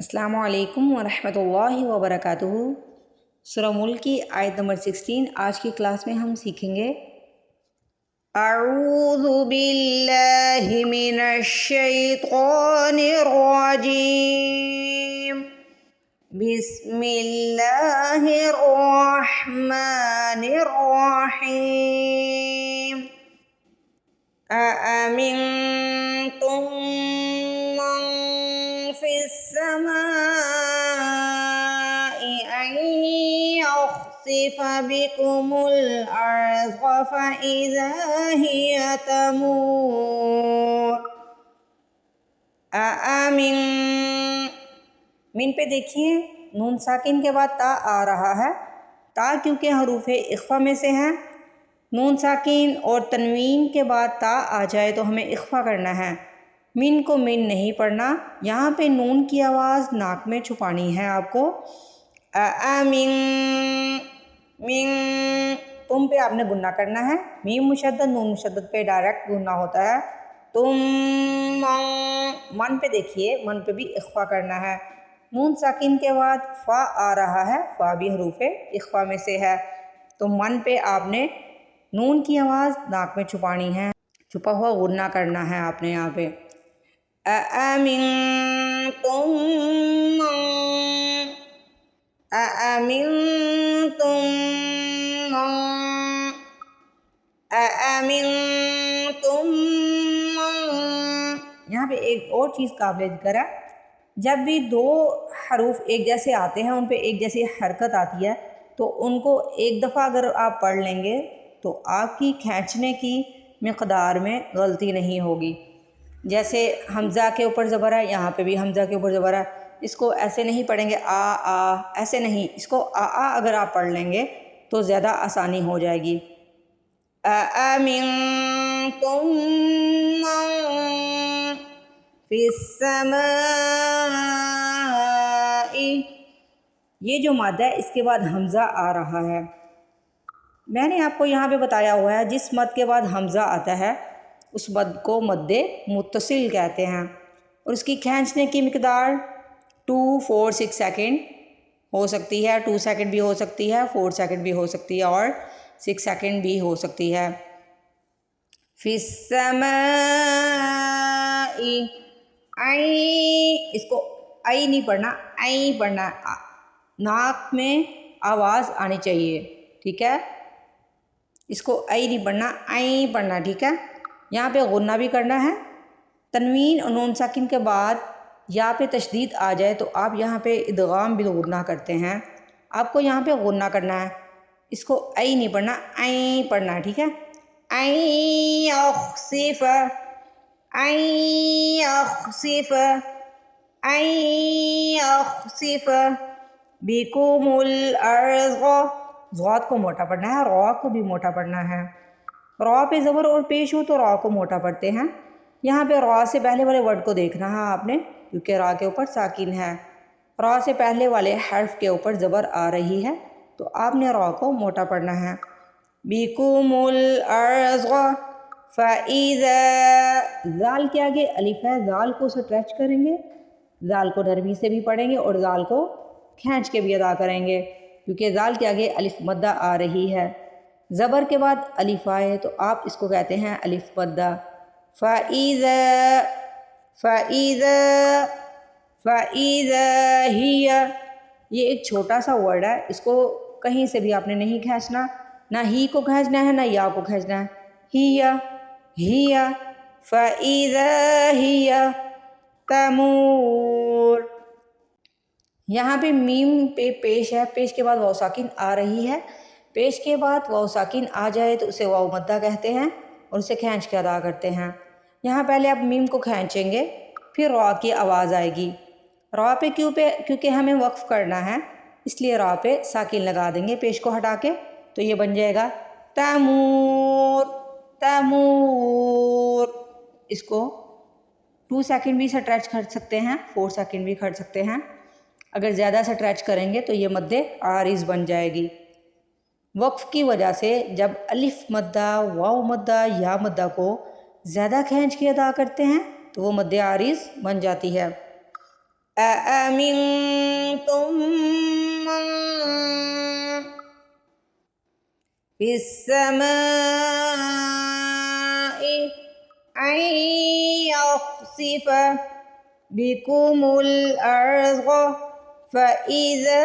अस्सलामु अलैकुम वरहमतुल्लाहि वबरकातुहू। सूरह मुल्क की आयत नंबर 16 आज की क्लास में हम सीखेंगे। अऊज़ु बिल्लाहि मिनश शैतानिर रजीम। बिस्मिल्लाहिर रहमानिर रहीम। अअमिनतुम मन फिस समाइ अन यख्सिफ बिकुमुल अर्ज़ फ़इज़ा हिय तमूर। अअमिन मिन पे देखिए, नून साकिन के बाद ता आ रहा है। ता क्योंकि हरूफ इख्फा में से है, नून साकिन और तनवीन के बाद ता आ जाए तो हमें इख्फा करना है। मिन को मिन नहीं पढ़ना, यहाँ पे नून की आवाज़ नाक में छुपानी है आपको। अमिन मिन तुम पे आपने गुन्ना करना है। मीम मुशद्दद नून मुशद्दद पे डायरेक्ट गुन्ना होता है। तुम मन पे देखिए, मन पे भी इख्फा करना है। नून साकिन के बाद फ़ा आ रहा है, फ़ा भी हरूफ इख्फा में से है, तो मन पे आपने नून की आवाज़ नाक में छुपानी है, छुपा हुआ गुन्ना करना है आपने यहाँ पे। अअमिनतुम अअमिनतुम अअमिनतुम यहाँ पे एक और चीज़ काबिल ज़िक्र है, जब भी दो हरूफ एक जैसे आते हैं, उन पे एक जैसी हरकत आती है, तो उनको एक दफ़ा अगर आप पढ़ लेंगे तो आपकी खींचने की मिक़दार में गलती नहीं होगी। जैसे हमज़ा के ऊपर ज़बर है, यहाँ पे भी हमज़ा के ऊपर ज़बर है, इसको ऐसे नहीं पढ़ेंगे आ ऐसे नहीं, इसको आ अगर आप पढ़ लेंगे तो ज़्यादा आसानी हो जाएगी। अअमिनतुम मन फिस समाइ, ये जो मादा है इसके बाद हमज़ा आ रहा है। मैंने आपको यहाँ पे बताया हुआ है, जिस मद के बाद हमज़ा आता है उस मद को मद्दे मुत्तसिल कहते हैं, और उसकी खींचने की मिक़दार 2, 4, 6 सेकंड हो सकती है। 2 सेकंड भी हो सकती है, 4 सेकंड भी हो सकती है, और 6 सेकंड भी हो सकती है। फिस समाइ, आई, इसको आई नहीं पढ़ना, आई पढ़ना, नाक में आवाज़ आनी चाहिए, ठीक है। इसको आई नहीं पढ़ना, आई पढ़ना, ठीक है। यहाँ पे गुन्ना भी करना है। तनवीन और नून साकिन के बाद या पे तशदीद आ जाए तो आप यहाँ पे इदगाम बिल गुन्ना करते हैं। आपको यहाँ पे गुन्ना करना है, इसको आई नहीं पढ़ना, आई पढ़ना है, ठीक है। आई यख्सिफ, आई यख्सिफ, आई यख्सिफ बिकुमुल अर्ज़, ज़ात को मोटा पढ़ना है, रॉ को भी मोटा पढ़ना है। रॉ पे ज़बर और पेश हो तो रॉ को मोटा पढ़ते हैं। यहाँ पे रॉ से पहले वाले वर्ड को देखना है आपने, क्योंकि रॉ के ऊपर साकिन है। रॉ से पहले वाले हर्फ के ऊपर ज़बर आ रही है तो आपने रॉ को मोटा पढ़ना है। बिकुमुल अर्ज़ फ़इज़ा, ज़ाल के आगे अलिफ है, ज़ाल को स्ट्रेच करेंगे, ज़ाल को नरमी से भी पढ़ेंगे और ज़ाल को खींच के भी अदा करेंगे, क्योंकि ज़ाल के आगे अलिफ मद्दा आ रही है। ज़बर के बाद अलिफ आए तो आप इसको कहते हैं अलिफ मद्दा। फ़इज़ा, फ़इज़ा, फ़इज़ा हिय, ये एक छोटा सा वर्ड है, इसको कहीं से भी आपने नहीं खींचना, ना ही को खींचना है ना या को खींचना है। हिय, हिय, फ़इज़ा हिय तमूर। यहाँ पे मीम पे पेश है, पेश के बाद वाव साकिन आ रही है। पेश के बाद वाव साकिन आ जाए तो उसे वाव मद्दा कहते हैं और उसे खींच के अदा करते हैं। यहाँ पहले आप मीम को खींचेंगे, फिर रॉ की आवाज़ आएगी। रॉ पे क्योंकि हमें वक्फ़ करना है, इसलिए रॉ पे साकिन लगा देंगे पेश को हटा के, तो ये बन जाएगा तमूर, तमूर। इसको 2 सेकंड भी स्ट्रेच कर सकते हैं, 4 सेकंड भी कर सकते हैं। अगर ज़्यादा स्ट्रेच करेंगे तो ये मद्दे आरिज़ बन जाएगी। वक्फ़ की वजह से जब अलिफ मद्दा, वाव मद्दा, या मद्दा को ज़्यादा खींच के अदा करते हैं तो वो मद्दे आरिज़ बन जाती है। أأمنتم من في السماء أن يخسف بكم الأرض فإذا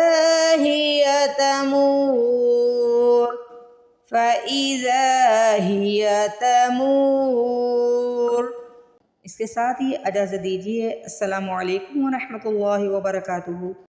هي تمور اس کے ساتھ ہی اجازت دیجیے۔ السلام علیکم ورحمۃ اللہ وبرکاتہ۔